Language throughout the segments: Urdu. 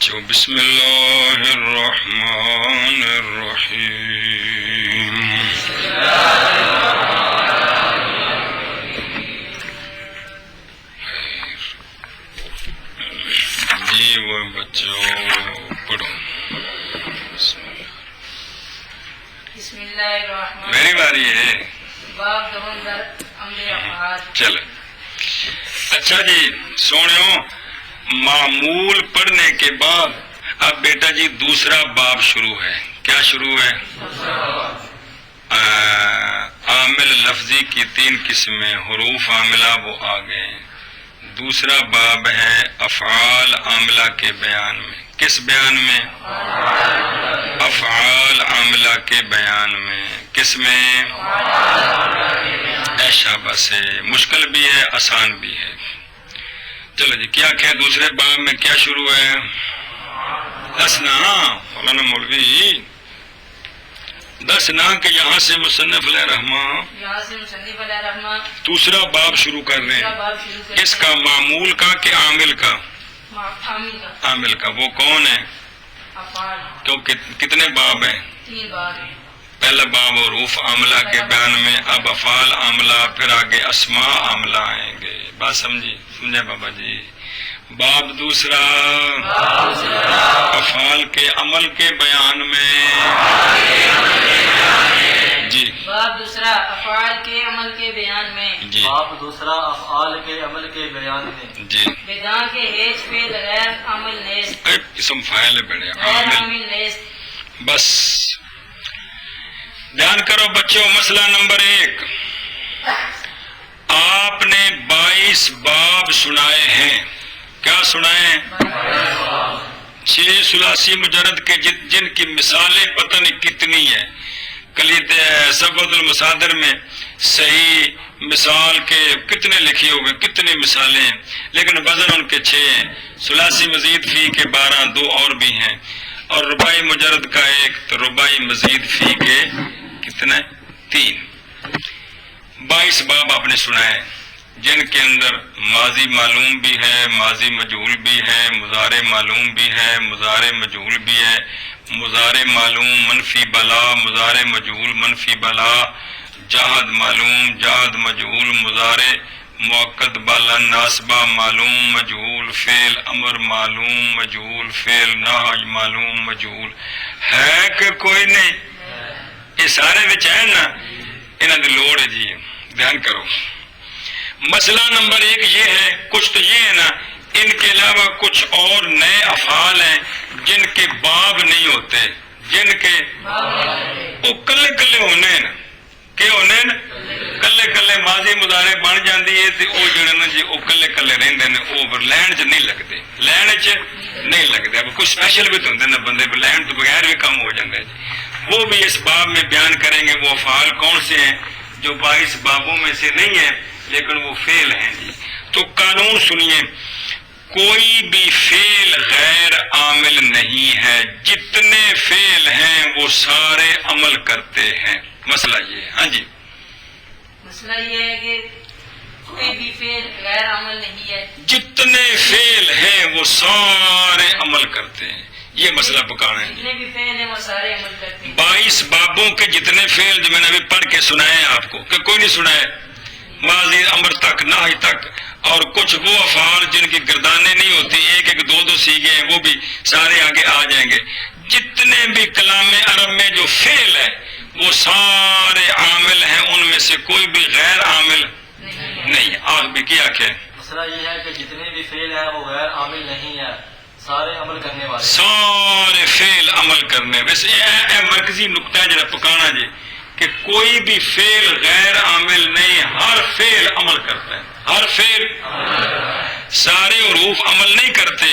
بچوں بسم اللہ الرحمن الرحیم. جی وہ بچوں پڑھو. بسم اللہ الرحمن. میری باری ہے. باب دہن در امر افعال. چلو اچھا جی سونیو، معمول پڑھنے کے بعد اب بیٹا جی دوسرا باب شروع ہے. کیا شروع ہے؟ عامل لفظی کی 3 قسمیں، حروف عاملہ وہ آ گئے. دوسرا باب ہے افعال عاملہ کے بیان میں. کس بیان میں؟ افعال عاملہ کے بیان میں. کس میں؟ ایشا بس ہے. مشکل بھی ہے آسان بھی ہے. چلو جی کیا کہ دوسرے باب میں کیا شروع ہے؟ دسنا مولانا مولوی دسنا کہ یہاں سے مصنف علیہ رحمہ دوسرا باب شروع کر رہے ہیں. کس کا؟ معمول کا کہ عامل کا؟ عامل کا. وہ کون ہے؟ کیوں کتنے باب ہیں؟ 3 باب ہیں. پہلا باب حروف عاملہ کے بیان میں، اب افعال عاملہ، پھر آگے اسماء عاملہ آئیں گے. بات سمجھی؟ سمجھے بابا جی؟ باب دوسرا افعال کے عمل کے بیان میں. جی باب دوسرا افعال کے عمل کے بیان میں. جی باب دوسرا افعال کے عمل کے بیان میں. جی بدان کے ہیچ فعل غیر عامل نیست. اسم فاعل بڑے غیر عامل. عامل نیست. بس دھیان کرو بچوں. مسئلہ نمبر 1، آپ نے 22 باب سنائے ہیں. کیا سنائے ہیں؟ 6 ثلاثی مجرد کے جن کی مثالیں پتہ نہیں کتنی ہیں. کلید صفحۃ المصادر میں صحیح مثال کے کتنے لکھے ہوئے، کتنی مثالیں ہیں، لیکن وزن ان کے 6 ہیں. ثلاثی مزید فی کے 12، 2 اور بھی ہیں، اور رباعی مجرد کا 1، تو رباعی مزید فی کے کتنے؟ 3. 22 باب آپ نے سنائے جن کے اندر ماضی معلوم بھی ہے، ماضی مجہول بھی ہے، مضارع معلوم بھی ہے، مضارع مجہول بھی ہے. مضارع معلوم منفی بلا، مضارع مجہول منفی بلا، جہد معلوم، جہد مجہول، مضارع مؤکد بالا ناسبہ معلوم مجہول، فعل امر معلوم مجہول، فعل نہی معلوم مجہول. ہے کہ کوئی نہیں؟ یہ سارے وچ ہے نا، انہاں دی لوڑ ہے جی. دھیان کرو. مسئلہ نمبر 1 یہ ہے، کچھ تو یہ ہے نا، ان کے علاوہ کچھ اور نئے افعال ہیں جن کے باب نہیں ہوتے، جن کے وہ کلے کلے ہونے ہیں. کہ ہونے ہیں کلے کلے ماضی مضارع بن جاندی ہے تے او جڑے نا جی او کلے کلے رہندے نے، او لین چ نہیں لگتے، لین چ نہیں لگتے. اب کچھ اسپیشل بھی ہوندے نے بندے پہ، لین تو بغیر بھی کم ہو جاندے ہیں. وہ بھی اس باب میں بیان کریں گے. وہ افعال کون سے ہیں جو 22 بابوں میں سے نہیں ہیں لیکن وہ فعل ہیں جی. تو قانون سنیے، کوئی بھی فعل غیر عامل نہیں ہے. جتنے فعل ہیں وہ سارے عمل کرتے ہیں. مسئلہ یہ ہے. ہاں جی مسئلہ یہ ہے کہ کوئی بھی فعل غیر عمل نہیں ہے. جتنے فعل ہیں وہ سارے عمل کرتے ہیں. یہ مسئلہ پکانا ہے. جتنے بھی فعل ہیں وہ سارے عمل کرتے ہیں. 22 بابوں کے جتنے فعل جو میں نے ابھی پڑھ کے سنائے ہیں آپ کو، کہ کوئی نہیں سنائے، ماضی امر تک، نہی تک، اور کچھ وہ افعال جن کی گردانیں نہیں ہوتی، 1 2 2 سیگے ہیں، وہ بھی سارے آگے آ جائیں گے. جتنے بھی کلام عرب میں جو فعل ہے وہ سارے عامل ہیں، ان میں سے کوئی بھی غیر عامل نہیں. آج بھی کیا کہ مسئلہ یہ ہے کہ جتنے بھی فعل ہیں وہ غیر عامل نہیں ہے، سارے عمل کرنے والے. سارے فعل عمل کرنے. ویسے یہ مرکزی نقطہ ہے جڑا پکانا جی، کہ کوئی بھی فعل غیر عامل نہیں، ہر فعل عمل کرتا ہے. ہر فعل، سارے حروف عمل نہیں کرتے.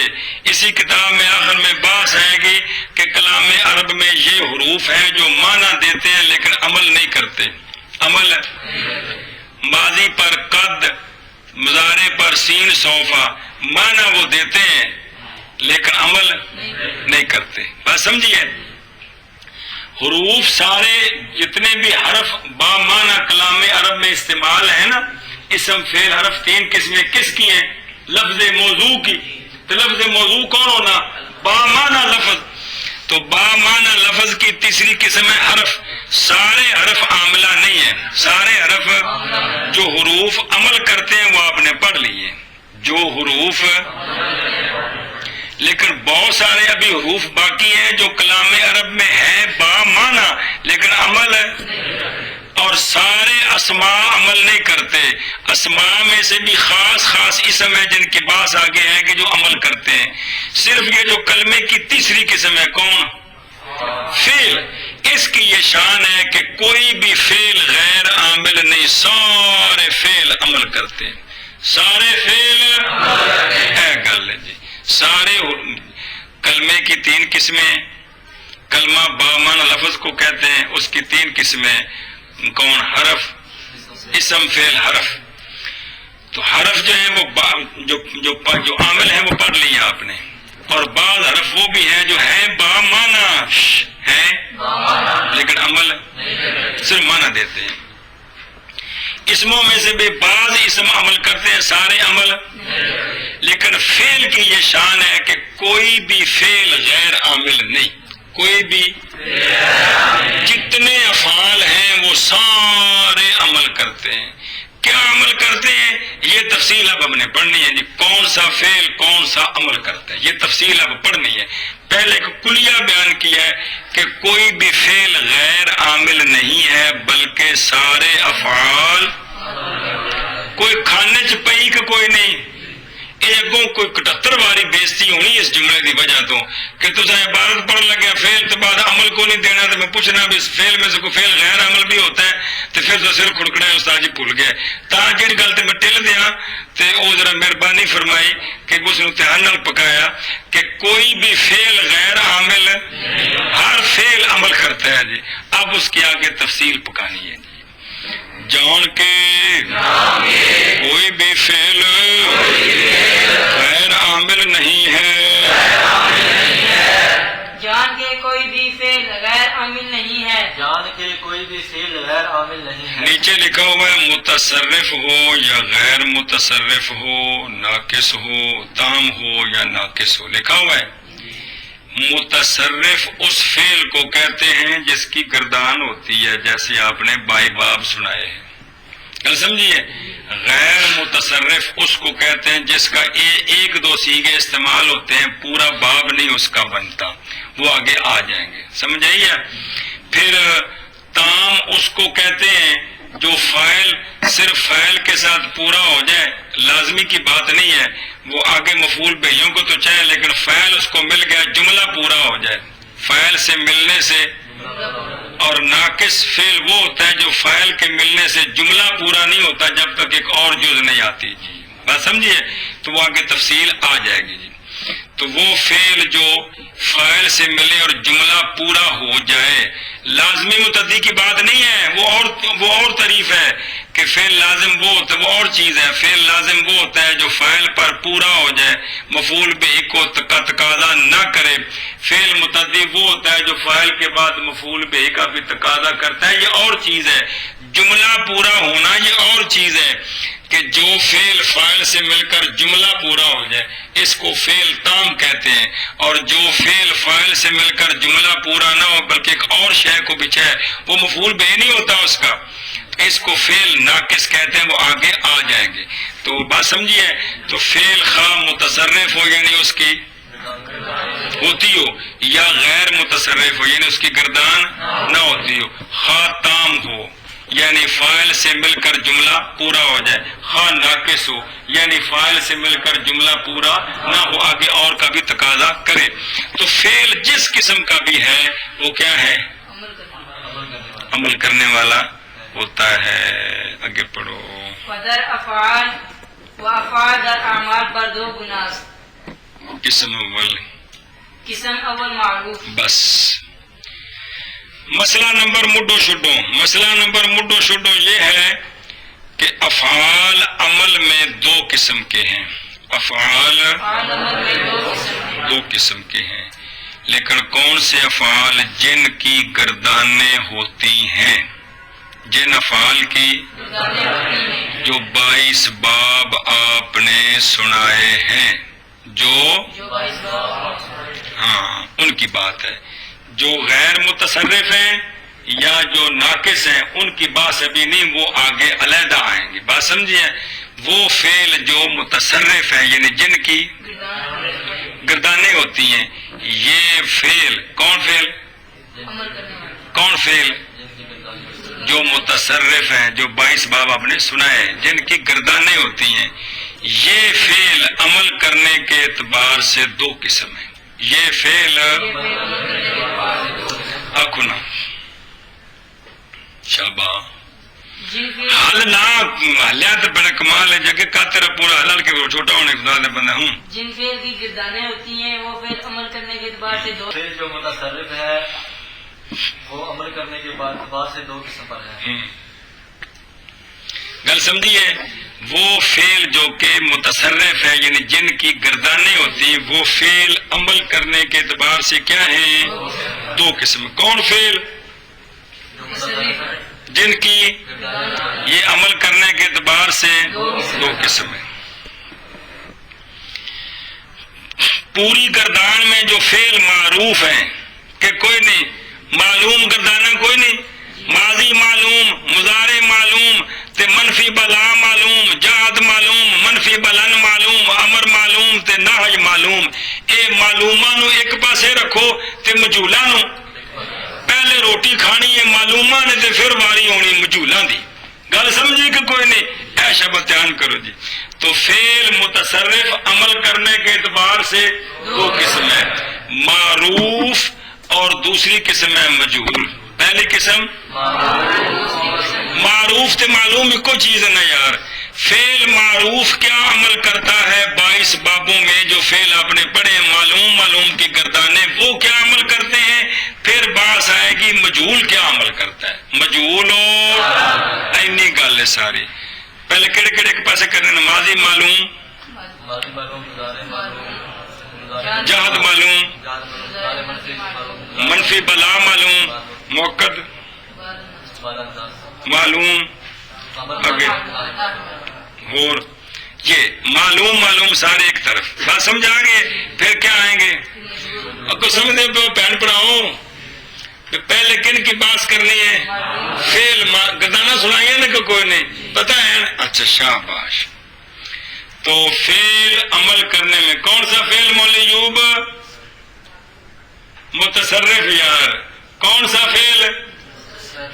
اسی کتاب میں آخر میں بحث آئے گی کہ کلام عرب میں یہ حروف ہیں جو معنی دیتے ہیں لیکن عمل نہیں کرتے. عمل ماضی پر قد، مضارع پر سین سوفا، معنی وہ دیتے ہیں لیکن عمل نہیں کرتے. بات سمجھیے؟ حروف سارے جتنے بھی حرف با معنی کلام عرب میں استعمال ہے نا، اسم فعل حرف 3 قسمیں کس کی ہیں؟ لفظ موضوع کی. تو لفظ موضوع کون ہونا؟ بامانہ لفظ، تو بامانہ لفظ کی تیسری قسم ہے حرف. سارے حرف عاملہ نہیں ہیں، سارے حرف جو حروف عمل کرتے ہیں وہ آپ نے پڑھ لیے، جو حروف، لیکن بہت سارے ابھی حروف باقی ہیں جو کلام عرب میں ہیں بامانہ لیکن عمل ہے. اور سارے اسماء عمل نہیں کرتے. اسماء میں سے بھی خاص خاص اسم ہے جن کے پاس آگے ہیں کہ جو عمل کرتے ہیں. صرف یہ جو کلمے کی تیسری قسم ہے کون؟ فعل. اس کی یہ شان ہے کہ کوئی بھی فعل غیر عامل نہیں، سارے فعل عمل کرتے ہیں، سارے فعل ہے گل ہے جی. سارے کلمے کی تین قسمیں، کلمہ بامانہ لفظ کو کہتے ہیں، اس کی تین قسمیں کون؟ حرف، اسم، فعل، حرف. تو حرف جو ہیں وہ جو عامل ہیں وہ پڑھ لیا آپ نے، اور بعض حرف وہ بھی ہیں جو ہیں بامانہ ہیں لیکن عمل صرف معنی دیتے ہیں. اسموں میں سے بھی بعض اسم عمل کرتے ہیں، سارے عمل. لیکن فعل کی یہ شان ہے کہ کوئی بھی فعل غیر عامل نہیں، کوئی بھی، جتنے افعال ہیں وہ سارے عمل کرتے ہیں. کیا عمل کرتے ہیں یہ تفصیل اب ہم نے پڑھنی ہے جی. کون سا فعل کون سا عمل کرتا ہے یہ تفصیل اب پڑھنی ہے. پہلے ایک کلیہ بیان کیا ہے کہ کوئی بھی فعل غیر عامل نہیں ہے بلکہ سارے افعال. کوئی کھانے چ پئی کہ کوئی نہیں. اگوں کوئی 78 باری بےزتی ہونی اس جملے کی وجہ تو کہ تصا عبارت پڑھ لگے فعل تو بعد عمل کو نہیں دینا. تو میں پوچھنا بھی اس فعل میں سے کوئی فعل غیر عمل بھی ہوتا ہے تو پھر تو سر کھڑکنا ہے استاد جی بھول گئے. تا جی گل تو میں ٹل دیا تو وہ ذرا مہربانی فرمائی کہ اس نے دھیان نال پکایا کہ کوئی بھی فعل غیر عامل، ہر فعل عمل کرتا ہے جی. اب اس کی آگے تفصیل پکانی ہے جی. جان کے کوئی بھی فعل غیر عامل نہیں ہے، جان کے کوئی بھی فعل غیر عامل نہیں ہے، جان کے کوئی بھی فعل غیر عامل نہیں ہے. نیچے لکھا ہوا ہے متصرف ہو یا غیر متصرف ہو، ناقص ہو، تام ہو یا ناقص ہو، لکھا ہوا ہے. متصرف اس فعل کو کہتے ہیں جس کی گردان ہوتی ہے، جیسے آپ نے بائی باب سنائے ہیں، کل سمجھیے. غیر متصرف اس کو کہتے ہیں جس کا ایک دو سیغے استعمال ہوتے ہیں، پورا باب نہیں اس کا بنتا، وہ آگے آ جائیں گے، سمجھ آئیے. پھر تام اس کو کہتے ہیں جو فاعل صرف فاعل کے ساتھ پورا ہو جائے، لازمی کی بات نہیں ہے، وہ آگے مفعول بہیوں کو تو چاہے لیکن فاعل اس کو مل گیا، جملہ پورا ہو جائے. فاعل سے ملنے سے، اور ناقص فعل وہ ہوتا ہے جو فاعل کے ملنے سے جملہ پورا نہیں ہوتا جب تک ایک اور جز نہیں آتی جی. بات سمجھیے. تو وہ آگے تفصیل آ جائے گی جی. تو وہ فعل جو فاعل سے ملے اور جملہ پورا ہو جائے، لازمی متعدی کی بات نہیں ہے، وہ اور تعریف ہے کہ فعل لازم وہ ہوتا ہے، وہ اور چیز ہے. فعل لازم وہ ہوتا ہے جو فاعل پر پورا ہو جائے، مفعول بہ کو تقاضا نہ کرے. فعل متعدی وہ ہوتا ہے جو فاعل کے بعد مفعول بہ کا بھی تقاضا کرتا ہے، یہ اور چیز ہے. جملہ پورا ہونا یہ اور چیز ہے کہ جو فعل فاعل سے مل کر جملہ پورا ہو جائے اس کو فعل تام کہتے ہیں، اور جو فعل فاعل سے مل کر جملہ پورا نہ ہو بلکہ ایک اور شے کو بچھائے وہ مفعول بہ نہیں ہوتا اس کا، اس کو فعل ناقص کہتے ہیں. وہ آگے آ جائیں گے. تو بات سمجھیے. تو فعل خواہ متصرف ہو یعنی اس کی ہوتی ہو، یا غیر متصرف ہو یعنی اس کی گردان نہ ہوتی ہو، خواہ تام ہو یعنی فاعل سے مل کر جملہ پورا ہو جائے، خواہ ناقص ہو یعنی فاعل سے مل کر جملہ پورا نہ ہو، آگے اور کا بھی تقاضا کرے. تو فعل جس قسم کا بھی ہے وہ کیا ہے؟ عمل کرنے والا ہوتا ہے. آگے پڑھو. فدر افعال و افعال در اعمال پر دو گنا. قسم اول، قسم اول معروف. بس مسئلہ نمبر مڈو شڈو یہ ہے کہ افعال عمل میں دو قسم کے ہیں. افعال دو قسم کے ہیں، لیکن کون سے افعال؟ جن کی گردانیں ہوتی ہیں، جن افعال کی جو 22 باب آپ نے سنائے ہیں، جو کی بات ہے. جو غیر متصرف ہیں یا جو ناقص ہیں ان کی بات ابھی نہیں، وہ آگے علیحدہ آئیں گے. بات سمجھیے؟ وہ فعل جو متصرف ہیں یعنی جن کی گردانیں ہوتی ہیں، یہ فعل کون فعل کون فعل جو متصرف ہیں، جو 22 باب آپ نے سنا ہے، جن کی گردانیں ہوتی ہیں، یہ فعل عمل کرنے کے اعتبار سے دو قسم ہیں. یہ فعل اکنا شابہ حل نہ حلیات بڑا کمال ہے جگہ کا تیرا پورا حلال کے وہ چھوٹا ہونے خدا نے بندہ ہوں. جن فعل کی گردانیں ہوتی ہیں وہ فعل عمل کرنے کے اعتبار سے دو. فعل جو متصرف ہے وہ عمل کرنے کے اعتبار سے دو قسم پر ہے. گل سمجھیے؟ وہ فعل جو کہ متصرف ہے یعنی جن کی گردانیں ہوتی ہیں، وہ فعل عمل کرنے کے اعتبار سے کیا ہیں؟ دو قسم. کون فعل؟ جن کی یہ عمل کرنے کے اعتبار سے دو قسم ہیں. پوری گردان میں جو فعل معروف ہیں کہ کوئی نہیں، معلوم گردانہ کوئی نہیں، ماضی معلوم، مضارع معلوم، تے منفی بلا معلوم، جہد معلوم، منفی بلن معلوم، امر معلوم تے نہی معلوم. اے معلوماں نو ایک پاسے رکھو تے مجہولاں نو پہلے روٹی کھانی ہے معلوماں نے تے پھر واری ہونی مجہولاں دی. گل سمجھی کہ کوئی نہیں؟ اے شبہ دھیان کرو جی. تو فعل متصرف عمل کرنے کے اعتبار سے دو قسم ہے، معروف اور دوسری قسم ہے مجہول. پہلی قسم معروف تے معلوم ایک چیز ہے نا یار. فعل معروف کیا عمل کرتا ہے 22 بابوں میں جو فعل آپ نے پڑھے معلوم کی گردانے وہ کیا عمل کرتے ہیں. پھر بات آئے گی مجہول کیا عمل کرتا ہے. مجہول اینی گل ہے ساری. پہلے کہڑے کہڑے کے پاسے کرنے نمازی معلوم، جہد معلوم، منفی بلا معلوم، موقد معلوم، آگے اور یہ معلوم سارے ایک طرف. بات سمجھ آگے؟ پھر کیا آئیں گے؟ اب کو سمجھے پہن پڑھاؤ پہلے کن کی بات کرنی ہے؟ فعل گردانہ سنائیے نا کہ کوئی نہیں پتہ ہے؟ اچھا شاباش. تو فعل عمل کرنے میں کون سا فعل مولیوب؟ متصرف یار. کون سا فعل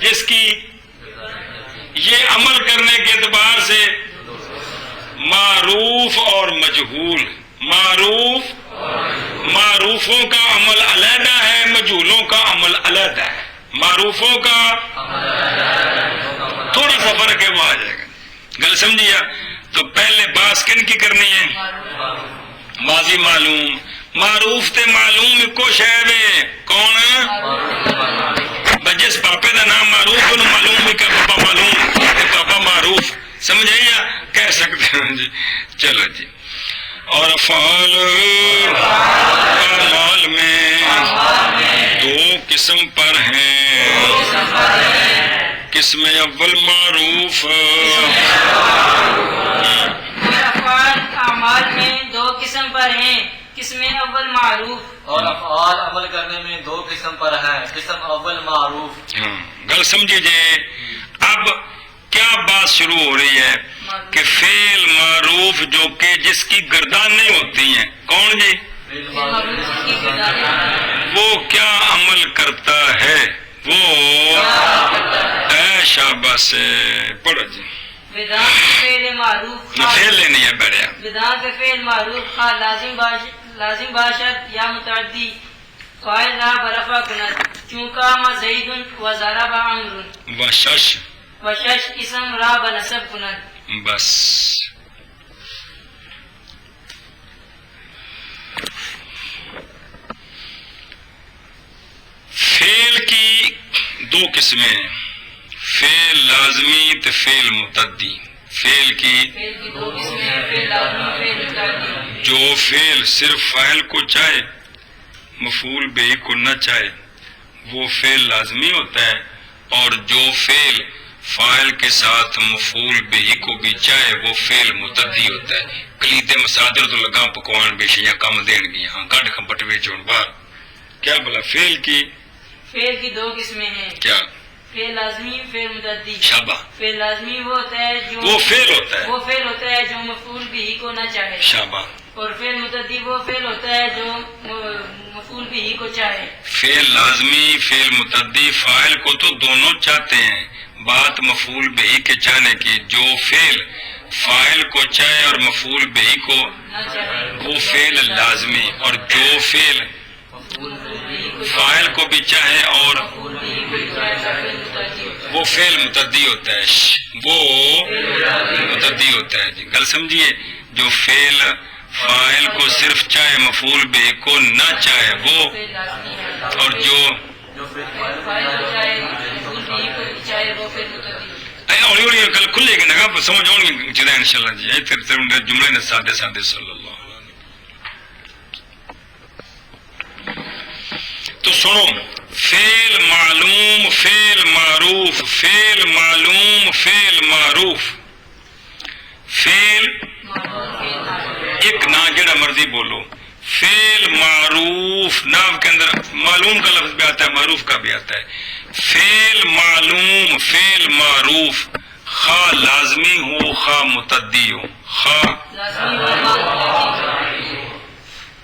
جس کی یہ عمل کرنے کے اعتبار سے معروف اور مجہول. معروفوں کا عمل علیحدہ ہے، مجہولوں کا عمل علیحدہ ہے. معروفوں کا تھوڑا سا فرق ہے وہ آ جائے گا. گل سمجھیا؟ تو پہلے باس کن کی کرنی ہے؟ ماضی معلوم. معروف تے معلوم کو شہر ہے کون ہے؟ جس پاپے کا نام معروف انہوں معلوم بھی کہ پاپا معلوم تے پاپا معروف. سمجھے یا کہہ سکتے ہیں جی. چلو جی. اور افعال اعمال میں دو قسم پر ہیں. قسم اول معروف. افعال اعمال میں دو قسم پر ہیں. قسم اول معروف اور افعال عمل کرنے میں دو قسم پر ہے. قسم اول معروف. گل سمجھے جی. اب کیا بات شروع ہو رہی ہے کہ فعل معروف جو کہ جس کی گردانیں ہوتی ہیں کون جی؟ وہ کیا عمل کرتا ہے؟ وہ اے شاباش سے پڑھو جی. فعل معروف فعل نہیں ہے بڑھیا. بدان کے فعل معروف خواہ لازم باشد یا متعدی فاعل را برفع کند چونکہ ما زید و ضرب عمرو وشش اسم را بنصب کند. بس فعل کی دو قسمیں ہیں، فعل لازمی تے فعل متعدی. فعل کی دو قسمیں ہیں، فعل لازمی فعل متعدی. جو فعل صرف فاعل کو چاہے مفعول بہ کو نہ چاہے وہ فعل لازمی ہوتا ہے، اور جو فعل فاعل کے ساتھ مفعول بہ کو بھی چاہے وہ فعل متعدی ہوتا ہے. کلید مسادر تو لگا پکوان بیشیاں کم دین گیا ہاں گڈ کھپٹ وچ ہن باہر کیا بولا؟ فعل کی دو قسمیں ہیں. کیا؟ فعل لازمی، فعل متعدی. شاباش. فعل لازمی وہ ہوتا ہے جو وہ فعل ہوتا ہے. وہ فعل ہوتا ہے جو مفعول بھی کو نہ چاہے. شاباش. اور فعل متعدی وہ فعل ہوتا ہے جو مفعول بھی کو چاہے. فعل لازمی، فعل متعدی، فاعل کو تو دونوں چاہتے ہیں. بات مفعول بھی کے چاہنے کی. جو فعل فاعل کو چاہے اور مفعول بھی کو نہ چاہے وہ فعل لازمی، اور جو فعل فاعل کو بھی چاہے اور وہ فعل متعدی ہوتا ہے. وہ متعدی ہوتا ہے. جی گل سمجھیے. جو فعل فاعل کو صرف چاہے مفعول بھی کو نہ چاہے وہ، اور جو ہولی ہولی گل کھلے گی نا، سمجھ آؤ گی جدا ان شاء اللہ. جی جملے نے سادے سادے صلی اللہ علیہ. تو سنو، فعل معلوم، فعل معروف، فعل معلوم، فعل معروف. فعل ایک نہ جڑا مرضی بولو. فعل معروف، نام کے اندر معلوم کا لفظ بھی آتا ہے، معروف کا بھی آتا ہے. فعل معلوم، فعل معروف، خواہ لازمی ہو خواہ متعدی ہو. خواہ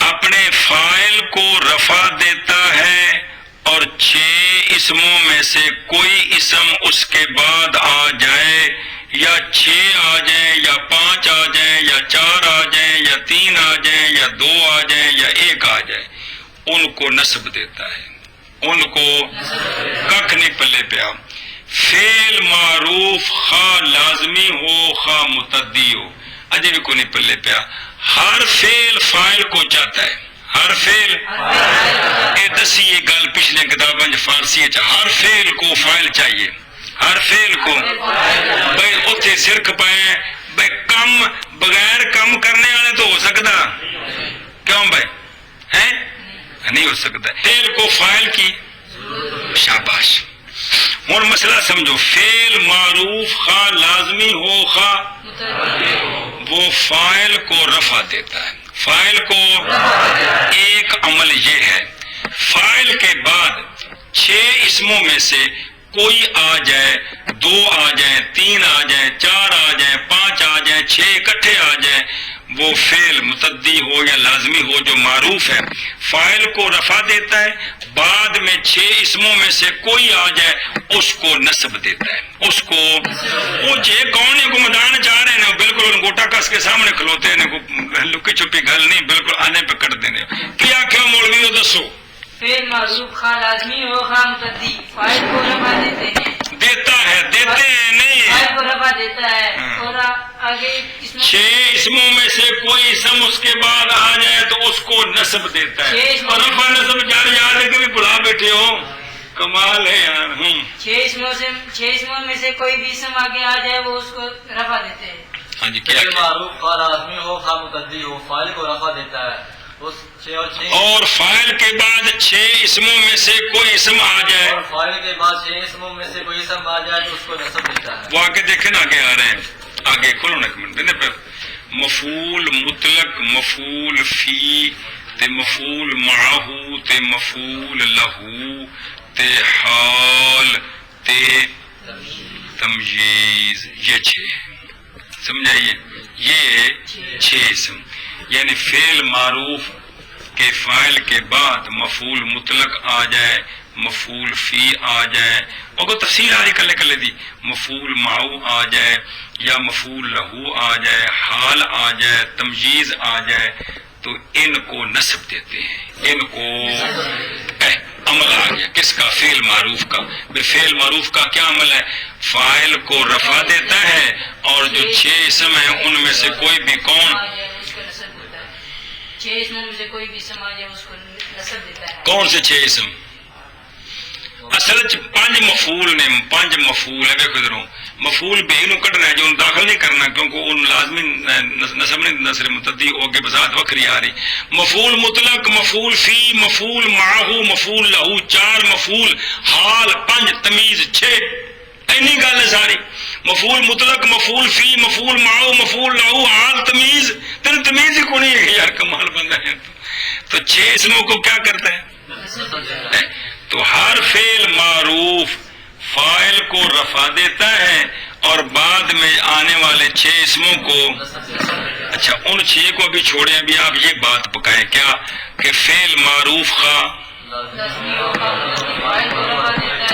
اپنے فاعل کو رفع دیتا ہے اور 6 اسموں میں سے کوئی اسم اس کے بعد آ جائے، یا 6 آ جائیں، یا 5 آ جائیں، یا 4 آ جائیں، یا 3 آ جائیں، یا 2 آ جائیں، یا 1 آ جائے، ان کو نصب دیتا ہے. ان کو ککھ نہیں پلے پیا. فعل معروف خواہ لازمی ہو خواہ متعدی ہو، اجے بھی کو نہیں پلے پیا. ہر فعل فاعل کو چاہتا ہے. ہر فعل یہ دسی یہ گل پچھلے کتابیں فارسی ہر فعل کو فاعل چاہیے. ہر فعل کو بھائی اتنے سرک پائے بھائی کم بغیر کم کرنے والے تو ہو سکتا کیوں بھائی ہے نہیں ہو سکتا. فعل کو فاعل کی شاباش. اور مسئلہ سمجھو. فعل معروف خواہ لازمی ہو خواہ وہ فاعل کو رفع دیتا ہے. فاعل کو ایک عمل یہ ہے، فاعل کے بعد 6 اسموں میں سے کوئی آ جائے، 2 آ جائیں، 3 آ جائیں، 4 آ جائیں، 5 آ جائیں، 6 اکٹھے آ جائیں، وہ فعل متعدی ہو یا لازمی ہو جو معروف ہے، فاعل کو رفع دیتا ہے. بعد میں 6 اسموں میں سے کوئی آ جائے اس کو نصب دیتا ہے. اس کو وہ جے کون ہے کو میدان چاہ رہے ہیں بالکل انگوٹا کس کے سامنے کھلوتے ہیں، لکی چھپی گل نہیں، بالکل آنے پہ کر دینے. کیا کیا مولوی ہو دسو؟ فعل معروف خواہ لازمی ہو خواہ متعدی فاعل کو رفع دیتے ہیں. دیتا ہے، دیتے ہیں نہیں، فاعل کو رفع دیتا ہے. اور آگے 6 اسموں میں سے کوئی اسم اس کے بعد آ جائے تو اس کو نصب دیتا ہے. اور رفع نصب یاد ہے کہ بھی بلا بیٹھے ہو، کمال ہے یار. 6 اسموں میں سے کوئی بھی اسم آگے آ جائے وہ اس کو رفع دیتے ہیں. ہاں جی کیا فعل معروف خواہ لازمی ہو خواہ متعدی ہو فاعل کو رفع دیتا ہے. اس 6 اور فاعل کے بعد 6 اسموں میں سے کوئی اسم آ جائے، اور فاعل کے بعد 6 اسموں میں سے کوئی اسم آ جائے تو اس کو نصب دیتا ہے. وہ آگے دیکھیں نا، آگے آ رہے ہیں. آگے کھولو نا ایک منٹ. مفعول مطلق، مفعول فی تے مفعول معہو تے مفعول لہو تے حال تے تمجیز، یہ 6 سمجھائیے. یہ 6 اسم یعنی فعل معروف کے فاعل کے بعد مفعول مطلق آ جائے، مفعول فی آ جائے، اور تفصیل آ رہی کلے کلے دی، مفعول معو آ جائے یا مفعول لہو آ جائے، حال آ جائے، تمجیز آ جائے، تو ان کو نصب دیتے ہیں. ان کو عمل آ گیا کس کا؟ فعل معروف کا. فعل معروف کا کیا عمل ہے؟ فاعل کو رفع دیتا ہے اور جو 6 اسم ہیں ان میں سے کوئی بھی کون 6 اسموں میں سے کوئی بھی اسم آ جائے اس کو نصب دیتا ہے. کون سے 6 اسم؟ اصل 5 مفعول نے، 5 مفعول ہے. دیکھو ادھر مفعول بھی نو کٹنا ہے جو داخل نہیں کرنا کیونکہ ان لازمی نصب نہیں، نصر متعدی ہو کے بذات وکری آ رہی. مفعول مطلق، مفعول فی، مفعول معہو، مفعول لہو 4 مفعول، حال 5، تمیز 6. اینی گل ہے ساری. مفعول مطلق، مفعول فی، مفعول معو، مفعول لہو، حال، تمیز. تین تمیز ہی کو نہیں ہے یار، کمال بندہ ہے. تو 6 اسموں کو کیا کرتا ہے؟ تو ہر فعل معروف فاعل کو رفع دیتا ہے اور بعد میں آنے والے 6 اسموں کو. اچھا ان 6 کو بھی چھوڑیں, ابھی آپ یہ بات پکائیں کیا کہ فعل معروف کا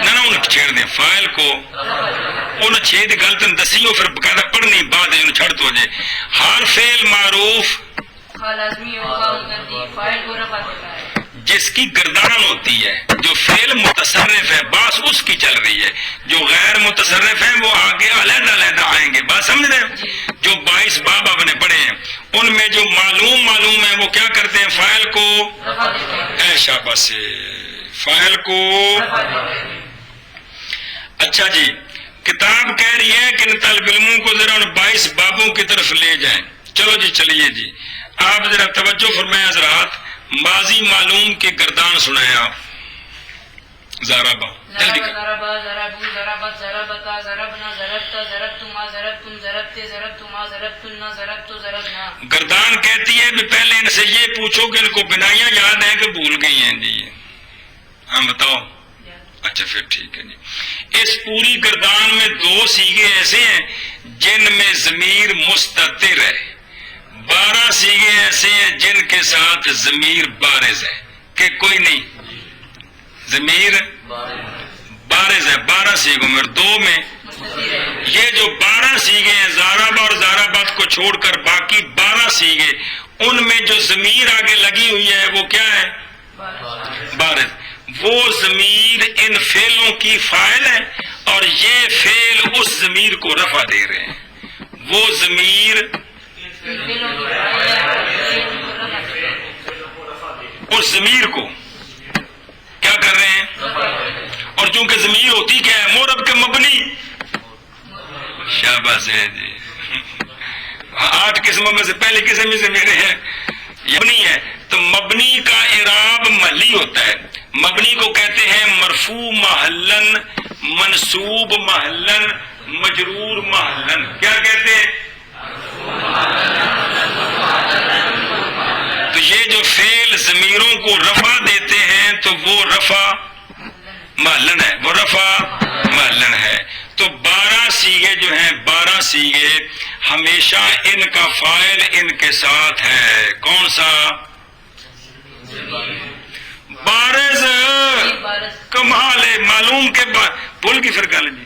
نہ ان چھیڑ دیں فاعل کو ان 6 دی غلط دسیو پھر بقاعدہ پڑھنی بعد ان چھڑ تو جائے. ہر فعل معروف جس کی گردان ہوتی ہے, جو فعل متصرف ہے بات اس کی چل رہی ہے, جو غیر متصرف ہے وہ آگے علیحدہ علیحدہ آئیں گے, بات سمجھ رہے ہیں. جو 22 باب آپ نے پڑھے ہیں ان میں جو معلوم ہے وہ کیا کرتے ہیں, فاعل کو شاباش فاعل کو. اچھا جی, کتاب کہہ رہی ہے کہ طالب علموں کو ذرا ان 22 بابوں کی طرف لے جائیں. چلو جی چلیے جی, آپ ذرا توجہ فرمائیں حضرات, ماضی معلوم کی گردان سنائیں آپ. ضربا جلدی گردان کہتی ہے بھی پہلے ان سے یہ پوچھو کہ ان کو بنائیاں یاد ہیں کہ بھول گئی ہیں جی, ہاں بتاؤ. اچھا پھر ٹھیک ہے جی. اس پوری گردان میں 2 سیغے ایسے ہیں جن میں ضمیر مستتر ہے, 12 سیغے ایسے ہیں جن کے ساتھ ضمیر بارز ہے کہ کوئی نہیں, ضمیر بارز ہے 12 سیغوں میں, اور 2 میں یہ جو 12 سیغے ہیں زارب اور زاربت کو چھوڑ کر باقی 12 سیغے ان میں جو ضمیر آگے لگی ہوئی ہے وہ کیا ہے, بارز. وہ ضمیر ان فعلوں کی فاعل ہے اور یہ فعل اس ضمیر کو رفع دے رہے ہیں. وہ ضمیر اس ضمیر کو کیا کر رہے ہیں, اور چونکہ ضمیر ہوتی کیا ہے, مورب کے مبنی. شاباش ہے جی. 8 قسموں میں سے پہلی قسم ہی ضمیر ہے مبنی ہے. تو مبنی کا اعراب محلی ہوتا ہے. مبنی کو کہتے ہیں مرفوع محلن, منصوب محلن, مجرور محلن. کیا کہتے ہیں, تو یہ جو فعل ضمیروں کو رفع دیتے ہیں تو وہ رفع محلن ہے, وہ رفع محلن ہے. تو 12 سیغے جو ہیں 12 سیغے ہمیشہ ان کا فاعل ان کے ساتھ ہے. کون سا, بارز. کمال ہے معلوم کے بھول کی فرقہ جی.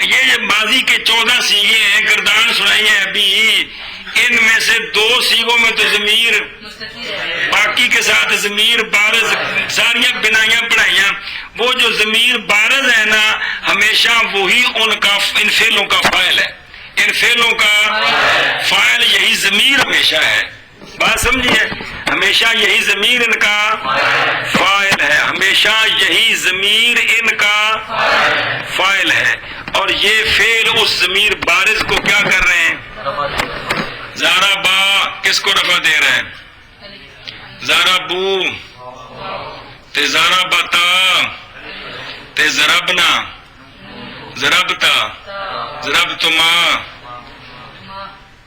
یہ ماضی کے 14 سیغے ہیں, گردان سنائی ہے ابھی, ان میں سے 2 سیغوں میں تو ضمیر باقی کے ساتھ ضمیر بارز, ساریاں بنائیاں پڑھائیاں. وہ جو ضمیر بارز ہے نا ہمیشہ وہی ان کا ان فعلوں کا فاعل ہے, ان فعلوں کا فاعل یہی ضمیر ہمیشہ ہے. بات سمجھیے, ہمیشہ یہی ضمیر ان کا فاعل ہے, ہمیشہ یہی ضمیر ان کا فاعل ہے, اور یہ فعل اس ضمیر بارز کو کیا کر رہے ہیں, زارا با کس کو رفع دے رہے ہیں, زارا بو تے زارا بتا تے ضربنا ضربتا ضربتما.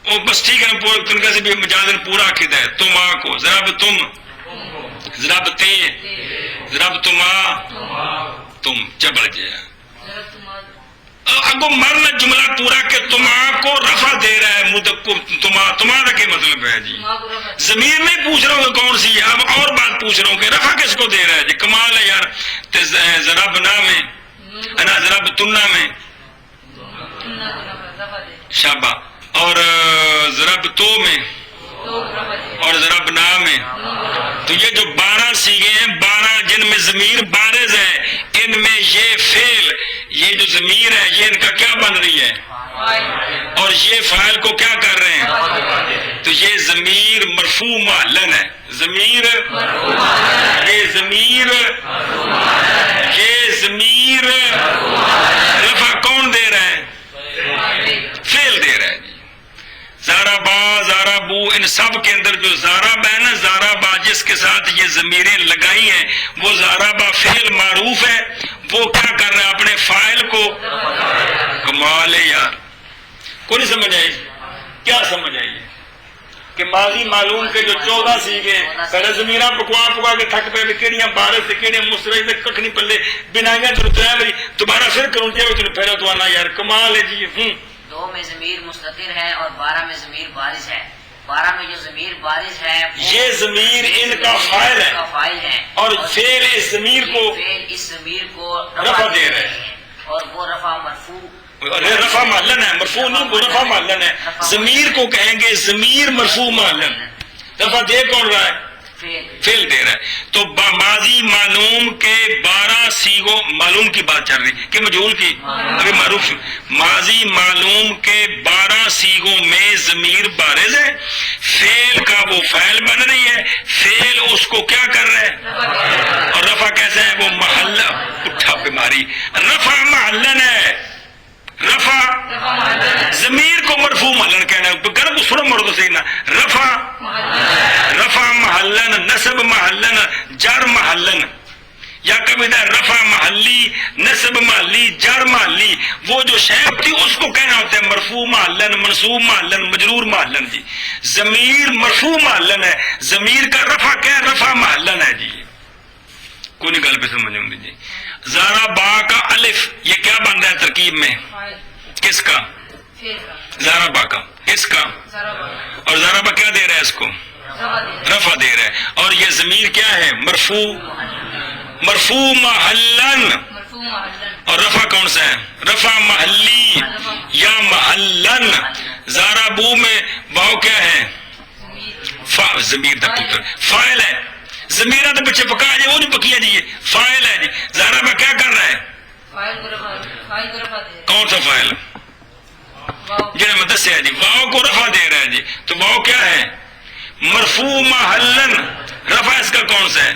وہ بس ٹھیک ہے, تنکا سے بھی مجازن پورا عقیدہ ہے. تم آ کو ضرب تم, ضرب تے, ضرب تما تم چبڑ گیا. اگو مرنا جملہ پورا کہ تم آ کو رفع دے رہا ہے, تمہارا کیا مطلب ہے جی. ضمیر نہیں پوچھ رہا ہوں کہ کون سی ہے, اب اور بات پوچھ رہا ہوں کہ رفع کس کو دے رہا ہے جی. کمال ہے یار. ضرب نا میں انا ضرب تنا میں شابہ, اور ضرب تو میں اور ضرب نا میں. تو یہ جو 12 سیغے ہیں 12 جن میں ضمیر بارز ہے, ان میں یہ فعل یہ جو ضمیر ہے یہ ان کا کیا بن رہی ہے, اور یہ فاعل کو کیا کر رہے ہیں. تو یہ ضمیر مرفوع محلن ہے, ضمیر یہ ضمیر رفع کون دے رہا ہے, فعل دے رہا ہے. زارا با زارا بو ان سب کے اندر جو زارا با ہے نا, زارا با جس کے ساتھ یہ ضمیریں لگائی ہیں وہ زارا با فعل معروف ہے, وہ کیا کر رہا ہے اپنے فاعل کو. کمال ہے یار, کوئی نہیں سمجھ آئی, کیا سمجھ آئی, کہ ماضی معلوم کے جو 14 سیگے پہلے زمیناں پکوا پکوا کے تھک پے کہڑیاں بارش سے کہڑے مسرج سے ککھ نہیں پلے بنائیاں تو ترے باری دوبارہ پھر کروں چاہے تو پھر تو آنا یار کمال ہے جی 2 میں ضمیر مستتر ہے اور 12 میں ضمیر بارز ہے 12 میں جو ضمیر بارز ہے یہ ضمیر ان کا فاعل ہے اور فعل اس ضمیر کو رفع دے رہے ہیں اور وہ رفع مرفوع رفع محلن ہے مرفوع نہیں وہ رفع محلن ہے ضمیر کو کہیں گے ضمیر مرفوع محلن رفع دے کون رہا ہے فعل دے رہا ہے تو ماضی معلوم کے 12 سیغوں معلوم کی بات چل رہی کہ مجہول کی ابھی معروف ماضی معلوم کے 12 سیغوں میں ضمیر بارز ہے فعل کا وہ فاعل بن رہی ہے فعل اس کو کیا کر رہا ہے اور رفع کیسے ہے وہ محلہ اٹھا بیماری رفع محلن ہے رفع ضمیر کو مرفوع محلن کہنا ہے گرم سنو مرد سے نا رفع محلن نصب محلن جر محلن یا کبھی رفع محلی نصب محلی جر محلی وہ جو شیب تھی اس کو کہنا ہوتا ہے مرفوع محلن منصوب محلن مجرور محلن جی ضمیر مرفوع محلن ہے ضمیر کا رفع کیا ہے رفع محلن ہے جی کوئی نہیں گل پہ سمجھ ہوں جی زارا با کا الف یہ کیا بن رہا ہے ترکیب میں کس کا زارا با کا کس کا اور زارا با کیا دے رہا ہے اس کو رفع دے رہا ہے اور یہ ضمیر کیا ہے مرفوع محلن اور رفع کون سا ہے رفع محلی یا محلن زارا بو میں واو کیا ہے ضمیر دا پتر فاعل ہے ضمیرہ تو پیچھے پکا جائے وہ نہیں پکیا جی فاعل ہے جی زارا با کیا کر رہا ہے کون سا فاعل جنہیں میں دسیا جی واو کو رفع دے رہا ہے جی تو واو کیا ہے مرفوع محلن رفع اس کا کون سا ہے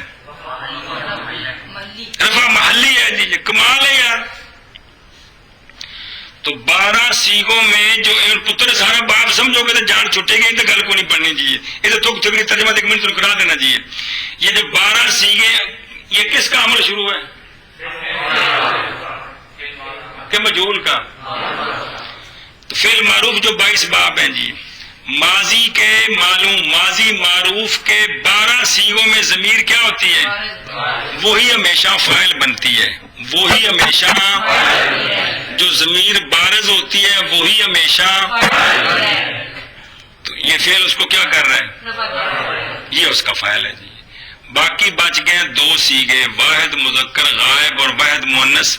رفع محلی ہے جی کمال ہے یار تو 12 سیغوں میں جو پتر سارا باپ سمجھو گے تو جان چھٹے گی تو گل کو نہیں پڑھنی چاہیے یہ تو تھوڑی ترجمہ 1 منٹ کرا دینا چاہیے یہ جو 12 سیغے یہ کس کا عمل شروع ہے کہ مجہول کا تو فعل معروف جو 22 باب ہیں جی ماضی کے معلوم ماضی معروف کے 12 سیغوں میں ضمیر کیا ہوتی ہے وہی ہمیشہ فاعل بنتی ہے وہی ہمیشہ جو ضمیر بارز ہوتی ہے وہی ہمیشہ تو یہ فعل اس کو کیا کر رہا ہے یہ اس کا فاعل ہے جی باقی بچ گئے 2 سیغے واحد مذکر غائب اور واحد مؤنث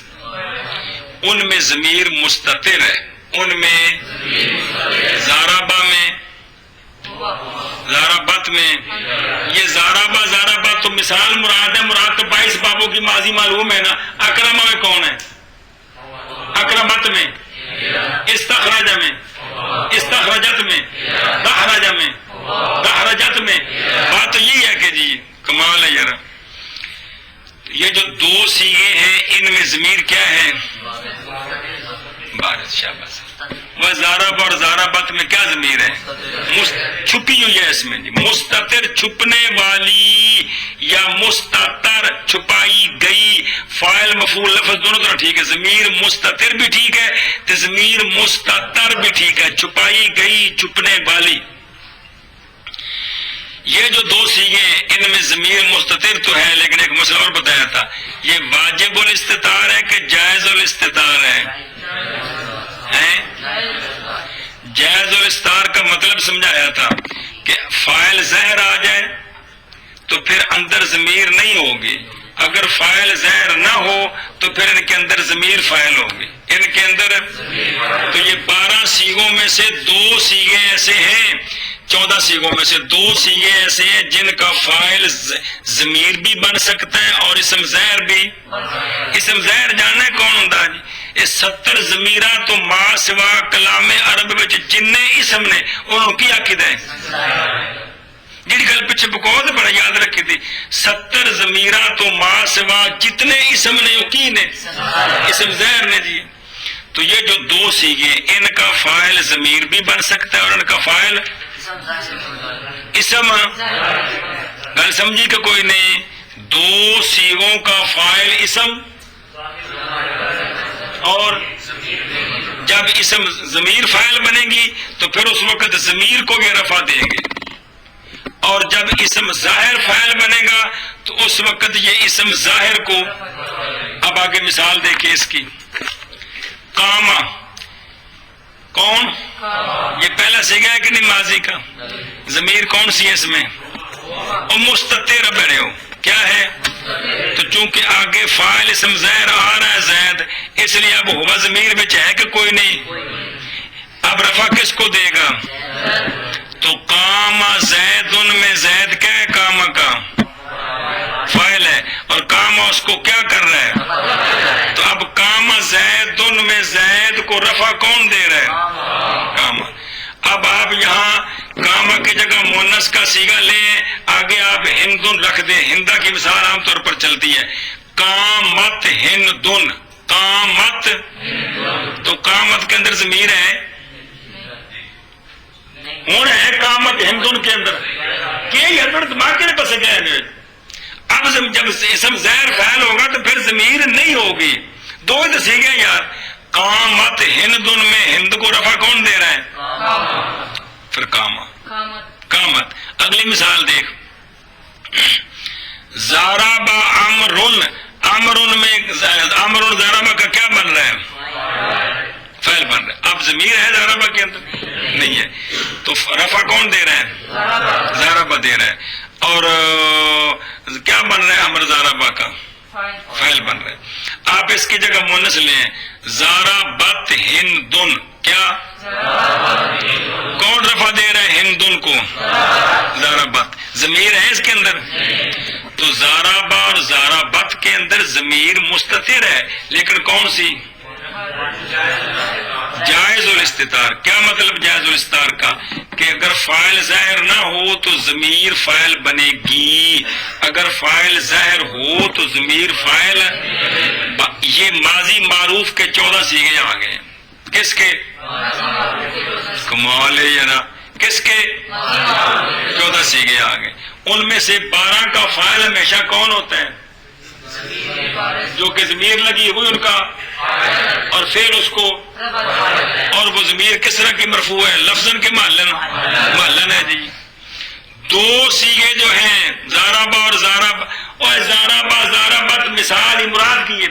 ان میں ضمیر مستتر ہے ان میں زارابا میں زارابت میں یہ زارابا تو مثال مراد ہے مراد تو 22 بابوں کی ماضی معلوم ہے نا اکرمہ میں کون ہے اکرمت میں استخرج میں استخرجت میں دحرجت میں بات تو یہی ہے کہ جی کمال ہے یار یہ جو 2 سیغے ہیں ان میں ضمیر کیا ہے بارش شاباش وہ زارب اور زاربت میں کیا ضمیر ہے چھپی ہوئی ہے اس میں مستتر چھپنے والی یا مستتر چھپائی گئی فاعل مفعول لفظ دونوں طرح ٹھیک ہے ضمیر مستتر بھی ٹھیک ہے تو ضمیر مستتر بھی ٹھیک ہے چھپائی گئی چھپنے والی یہ جو 2 سیغے ان میں ضمیر مستتر تو ہے لیکن ایک مسئلہ اور بتایا تھا یہ واجب الاستتار ہے کہ جائز الاستتار ہے جائز الاستتار کا مطلب سمجھایا تھا کہ فاعل ظاہر آ جائے تو پھر اندر ضمیر نہیں ہوگی اگر فاعل ظاہر نہ ہو تو پھر ان کے اندر ضمیر فاعل ہوگی ان کے اندر تو یہ 12 سیغوں میں سے 2 سیغے ایسے ہیں 14 سیغوں میں سے 2 سیغے ایسے ہیں جن کا فاعل ضمیر بھی بن سکتا ہے اور اسم ظاہر بھی اسم ظاہر جاننا ہے کون ہوتا جی یہ 70 ضمیرہ تو ما سوا کلام عرب وچ جن اسم نے انہوں کی عقیدہ ہے جی گل پیچھے بکوت بڑا یاد رکھی تھی 70 ضمیرہ تو ما سوا جتنے اسم نے وہ کی نے اسم ظاہر نے جی تو یہ جو 2 سیغے ان کا فاعل ضمیر بھی بن سکتا ہے اور ان کا فاعل اسم گل سمجھی کہ کوئی نہیں 2 سیغوں کا فاعل اسم اور جب اسم ضمیر فاعل بنے گی تو پھر اس وقت ضمیر کو بھی رفع دیں گے اور جب اسم ظاہر فاعل بنے گا تو اس وقت یہ اسم ظاہر کو، اب آگے مثال دیکھیں اس کی، قام، کون؟ یہ پہلا صیغہ ہے کہ نہیں ماضی کا؟ ضمیر کون سی ہے اس میں؟ اور مستتر بڑے ہو، کیا ہے؟ تو چونکہ آگے فاعل اسم ظاہر آ رہا ہے زید، اس لیے اب ہوا ضمیر میں ہے کہ کوئی نہیں؟ اب رفع کس کو دے گا؟ تو قام زیدن میں زید کیا ہے؟ قام کا فاعل ہے، اور قام اس کو کیا کر رہا ہے؟ تو اب قام زیدن میں زید کو رفع کون دے رہا ہے؟ قام۔ اب آپ یہاں قام کی جگہ مؤنث کا صیغہ لیں، آگے آپ ہندن رکھ دیں، ہندا کی مثال عام طور پر چلتی ہے، قامت ہندن، قامت، تو قامت کے اندر ضمیر ہے، ہوں ہے قامت ہندن کے اندر، کہ یہ دماغ کے پس گئے۔ اب جب اسم ظاہر فاعل ہوگا تو پھر ضمیر نہیں ہوگی، دو ہی تو صیغے یار، قامت ہندن میں ہند کو رفع کون دے رہا ہے؟ پھر قامت۔ اگلی مثال دیکھ، ضرب عمرن، عمرن میں عمرن ضرب کا کیا بن رہا ہے؟ فعل بن رہا ہے۔ اب ضمیر ہے ضرب کے اندر؟ نہیں ہے، تو رفع کون دے رہا ہے؟ ضرب دے رہا ہے، اور کیا بن رہا ہے عمر ضرب کا؟ فعل بن رہا ہے۔ آپ اس کی جگہ مؤنث لیں، ضربت ہندن، کیا کون رفع دے رہا ہے ہندن کو؟ ضربت، ضمیر ہے اس کے اندر؟ تو ضرب اور ضربت کے اندر ضمیر مستتر ہے، لیکن کون سی؟ جائز الاستتار۔ کیا مطلب جائز الاستتار کا؟ کہ اگر فاعل ظاہر نہ ہو تو ضمیر فاعل بنے گی، اگر فاعل ظاہر ہو تو ضمیر فاعل۔ یہ ماضی معروف کے 14 صیغے آ گئے، کس کے؟ کمال ہے یار، کس کے؟ 14 صیغے آ گئے، ان میں سے 12 کا فاعل ہمیشہ کون ہوتا ہے؟ جو کہ ضمیر لگی ہوئی ان کا، اور پھر اس کو، اور وہ ضمیر کس طرح کی مرفوع ہے؟ لفظن کے محلن ہے جی۔ دو صیغے جو ہیں ضرب اور ضرب، اور ضرب ضربت مثال ہی مراد کی ہے،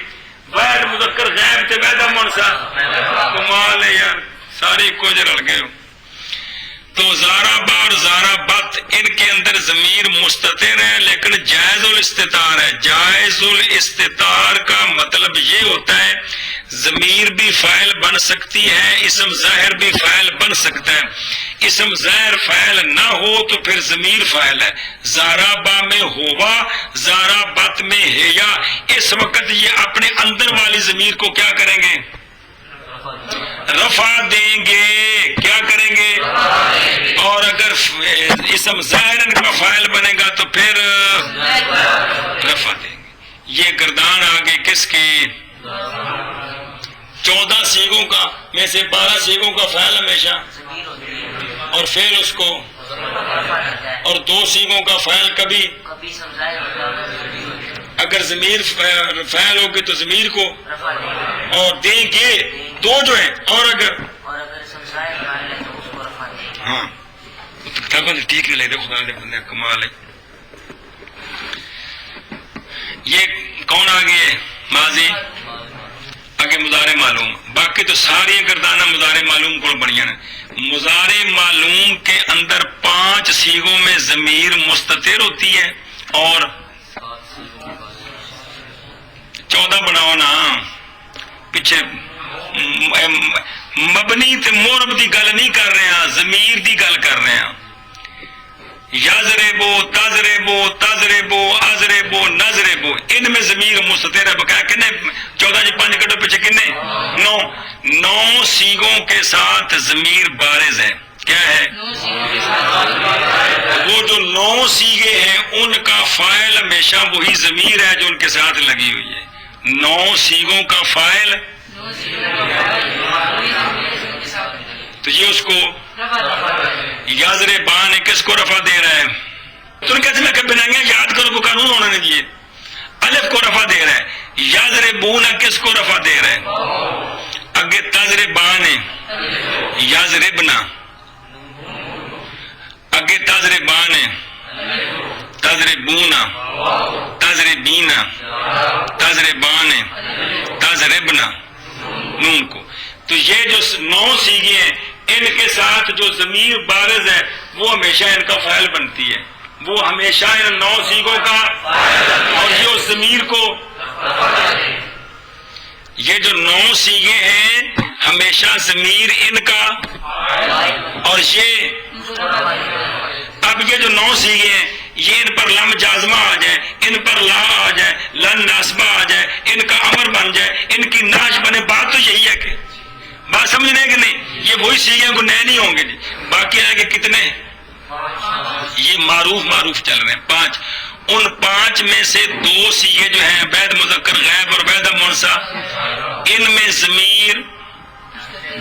غیر مذکر غیب تے وحدہ منسا، کمال ہے یار، سارے کو رل گئے ہو۔ تو ضرب اور ضربت ان کے اندر ضمیر مستتر ہے لیکن جائز الاستتار ہے۔ جائز الاستتار کا مطلب یہ ہوتا ہے ضمیر بھی فاعل بن سکتی ہے، اسم ظاہر بھی فاعل بن سکتا ہے۔ اسم ظاہر فاعل نہ ہو تو پھر ضمیر فاعل ہے۔ ضربہ میں ہوا، ضربت میں ہیا، اس وقت یہ اپنے اندر والی ضمیر کو کیا کریں گے؟ رفع دیں گے، کیا کریں گے؟ اور اگر اسم ظاہر کا فاعل بنے گا تو پھر رفع دیں گے۔ یہ گردان آگے کس کی؟ 14 صیغوں کا میں سے 12 صیغوں کا فاعل ہمیشہ، اور پھر اس کو، اور 2 صیغوں کا فاعل کبھی، اگر ضمیر فاعل ہوگی تو ضمیر کو اور دیں گے، دو جو ہیں، اور اگر ہاں ٹھیک نہیں لگتے خدا نے بندے کمال ہے۔ یہ کون آ گئی ہے؟ ماضی، آگے مضارع معلوم، باقی تو ساری گردانہ مضارع معلوم کو بڑھیا ہے۔ مضارع معلوم کے اندر 5 صیغوں میں ضمیر مستتر ہوتی ہے، اور 14 بناؤ نا، پیچھے مبنی تے مورب دی گل نہیں کر رہے ہیں، ضمیر دی گل کر رہے ہیں۔ یضربو، تضربو، تضربو، اضربو، نضربو، ان میں ضمیر مستتر ہے۔ بقایا کنے 14 جی 5 کٹو پیچھے کنے 9 صیغوں کے ساتھ ضمیر بارز ہے۔ کیا ہے؟ وہ جو 9 صیغے ہیں ان کا فاعل ہمیشہ وہی ضمیر ہے جو ان کے ساتھ لگی ہوئی ہے۔ 9 صیغوں کا فاعل، تو یہ اس کو یضربان کس کو رفع دے رہا ہے؟ تم کہتے میں کہ بنائیں یاد کرو وہ قانون ہونا نہیں دیے، الف کو رفع دے رہا ہے۔ یضربون کس کو رفع دے رہا ہے؟ اگے تضربان، یضربنا، اگے تضربان، تضربون، تضربین، تضربان، تضربنا، نون کو. تو یہ جو 9 سیغے ہیں ان کے ساتھ جو ضمیر بارز ہے وہ ہمیشہ ان کا فاعل بنتی ہے، وہ ہمیشہ ان 9 سیغوں کا. اور یہ اس ضمیر کو، یہ جو 9 سیغے ہیں ہمیشہ ضمیر ان کا. اور یہ اب یہ جو 9 سیغے ہیں یہ ان پر لم جازمہ آ جائے، ان پر لا آ جائے، لن ناسبہ آ جائے، ان کا امر بن جائے، ان کی ناش بنے. بات تو یہی ہے کہ بات سمجھنے کہ نہیں، یہ وہی سیغے کو نئے نہیں ہوں گے جی. باقی ہے کہ کتنے یہ معروف چل رہے ہیں 5. ان 5 میں سے 2 سیغے جو ہیں بعد مذکر غائب اور بعد منسا، ان میں ضمیر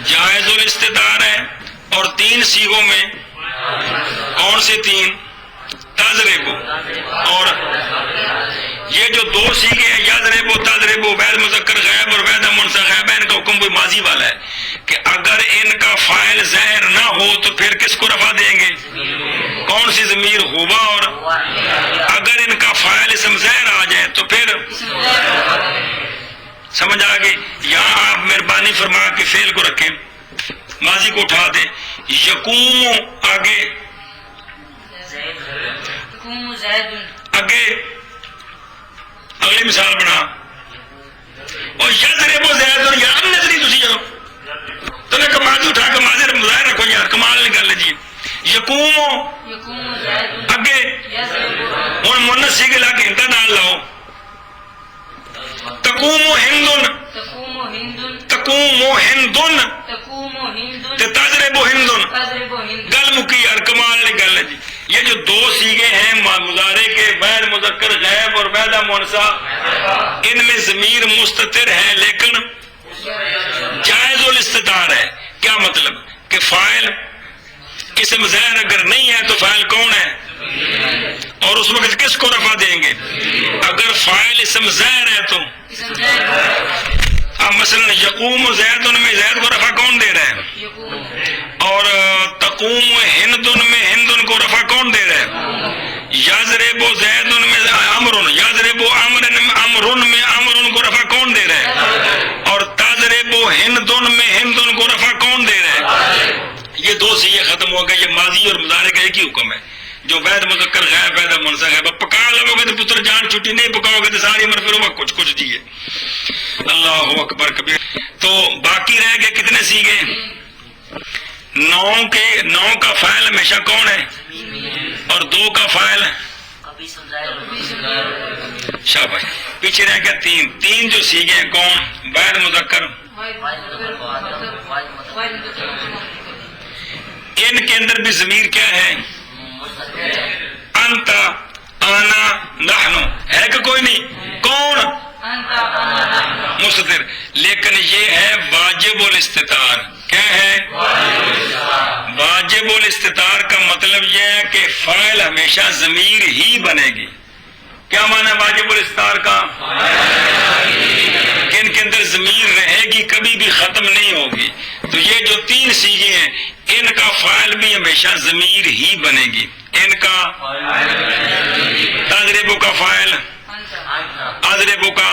جائز الاستتار ہے. اور 3 سیغوں میں کون سے 3؟ تضرب. اور یہ جو 2 سیغے ہیں یضرب و تضرب و بعد مذکر غائب اور بعد منسا غائب، ان کا حکم کوئی ماضی والا ہے کہ اگر ان کا فاعل ظاہر نہ ہو تو پھر کس کو رفع دیں گے؟ کون سی ضمیر؟ ہوا. اور اگر ان کا فاعل اسم ظاہر آ جائے تو پھر سمجھ آ گئی. یہاں آپ مہربانی فرما کے فعل کو رکھیں، ماضی کو اٹھا دیں. یقوم آگے، آگے اگلی مثال بنا. اور یضرب زید اور یار نظری تسی جاؤ تو نے کماضی اٹھا کے ماضی مظاہر رکھو یار، کمال نہیں گل جی. یقوم اگے ہوں منت سیغے لا کے ہندا نال لاؤ. تقوم ہندن، تقوم ہندن تے تضرب ہندن. گل مکی یار، کمال نہیں گل جی. یہ جو 2 سیغے ہیں مضارع کے بعد مذکر غائب اور بعد منسا، ان میں ضمیر مستتر ہے لیکن جائز الاستتار ہے. کیا مطلب کہ فاعل اسم ظاہر اگر نہیں ہے تو فاعل کون ہے؟ اور اس وقت کس کو رفع دیں گے؟ اگر فاعل اسم ظاہر ہے تو اب مثلا یقوم زیدن میں زید کو رفع کون دے رہا ہے؟ اور تقوم ہندن میں ہندن کو رفع کون دے رہا ہے؟ یضرب زیدن میں امرن، یضرب امرن میں امرن کو رفع کون دے رہا ہے؟ اور تضرب ہندن میں ہندن کو رفع کون دے رہا ہے؟ یہ 2 سیغے ختم ہو گئے. یہ ماضی اور مضارع کا ایک ہی حکم ہے جو بعد مذکر غائب بعد منسا غائب. پکا لو گے تو پتر جان چھٹی، نہیں پکاؤ گے تو ساری عمر پھر ہوگا کچھ دیے. اللہ اکبر کبیر. تو باقی رہ گئے کتنے سیغے؟ 9 کا فاعل ہمیشہ کون ہے؟ اور 2 کا فاعل شاباش. پیچھے رہ گیا 3 جو سیغے ہیں کون؟ بعد مذکر. ان کے اندر بھی ضمیر کیا ہے؟ انت، انا، نحنو ہے کہ کوئی نہیں؟ کون؟ مستتر. لیکن یہ ہے واجب الاستتار. کیا ہے؟ واجب الاستتار کا مطلب یہ ہے کہ فاعل ہمیشہ ضمیر ہی بنے گی. کیا معنی واجب الاستتار کا؟ کہ ان کے اندر ضمیر رہے گی، کبھی بھی ختم نہیں ہوگی. تو یہ جو 3 سیغے ہیں ان کا فاعل بھی ہمیشہ ضمیر ہی بنے گی. ان کا تضرب کا فاعل، اضرب کا،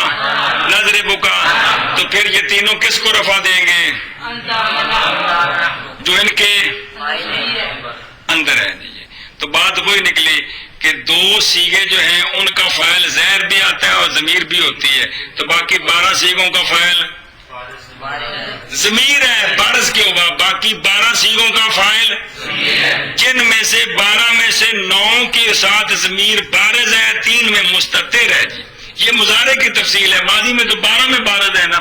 نضرب کا. تو پھر یہ تینوں کس کو رفع دیں گے؟ جو ان کے اندر ہے. تو بات وہی نکلی کہ 2 سیغے جو ہیں ان کا فاعل ظاہر بھی آتا ہے اور ضمیر بھی ہوتی ہے. تو باقی 12 سیغوں کا فاعل ضمیر ہے، بارز کے ہوگا. باقی 12 سیغوں کا فاعل، جن میں سے 12 میں سے 9 کے ساتھ ضمیر بارز ہے، 3 میں مستتر ہے. جی یہ مضارع کی تفصیل ہے. ماضی میں تو 12 میں بارز ہے نا.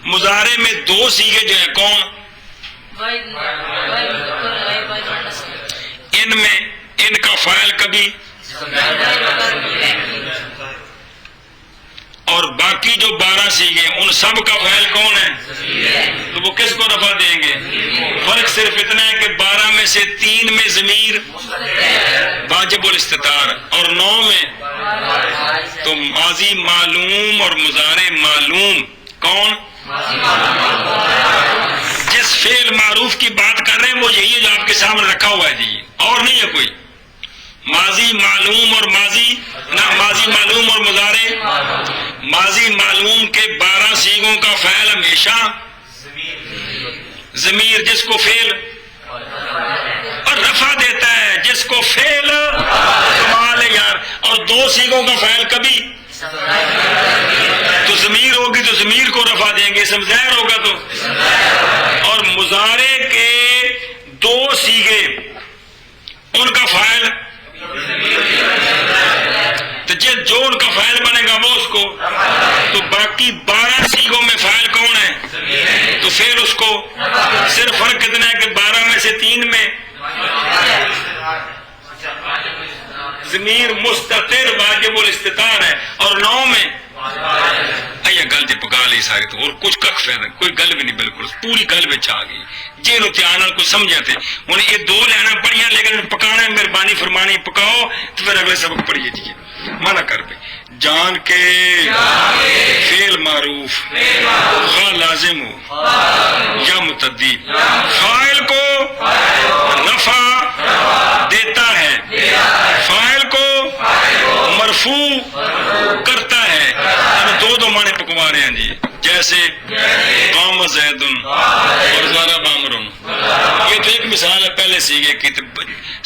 مضارع میں 2 سیغے جو ہے کون؟ ان میں ان کا فاعل کبھی، اور باقی جو 12 سیغے ان سب کا فاعل کون ہے؟ تو وہ کس کو رفع دیں گے؟ فرق صرف اتنا ہے کہ 12 میں سے 3 میں ضمیر واجب الاستتار اور 9 میں تو ماضی معلوم اور مضارع معلوم. کون؟ جس فعل معروف کی بات کر رہے ہیں وہ یہی ہے جو آپ کے سامنے رکھا ہوا ہے جی، اور نہیں ہے کوئی. ماضی معلوم اور ماضی معلوم اور مضارع. ماضی معلوم کے 12 صیغوں کا فعل ہمیشہ ضمیر جس کو فعل اور رفع دیتا ہے، جس کو فعل کمال ہے یار. اور 2 صیغوں کا فعل کبھی تو ضمیر ہوگی تو ضمیر کو رفع دیں گے، اسم ظاہر ہوگا تو. اور مضارع کے 2 صیغے ان کا فاعل تو جو ان کا فاعل بنے گا وہ اس کو، تو باقی 12 صیغوں میں فاعل کون ہے تو پھر اس کو صرف فرق کتنا ہے کہ 12 میں سے 3 میں ضمیر مستتر واجب الاستتار ہے اور 9 میں یہ گل جی پکا لی ساری تو اور کچھ کخ فائدہ کوئی گل بھی نہیں، بالکل پوری گل بچ آ گئی جی دھیان کو سمجھا تھے. ہوں یہ 2 لینا پڑھیا لیکن پکانا مہربانی فرمانی پکاؤ تو پھر اگلے سبق پڑھیے جی. منع کر پہ جان کے فعل معروف خواہ لازم ہو یا متعدی فاعل کو رفع دیتا ہے، فاعل کو مرفوع کرتا ہے. دو معنی پکوا رہے ہیں جی، جیسے قام زید اور ضرب عمر. یہ تو ایک مثال ہے پہلے سیگے کی،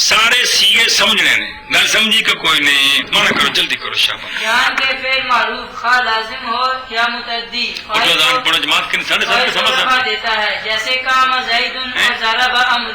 سارے سیگے سمجھنے نے گل سمجھی کا کوئی نہیں. منع کرو جلدی کرو شاباش. جان کے فعل معروف خواہ لازم ہو یا متعدی پڑھو جماعت کے 7:30 سمجھ دیتا ہے، جیسے قام زید اور ضرب عمر.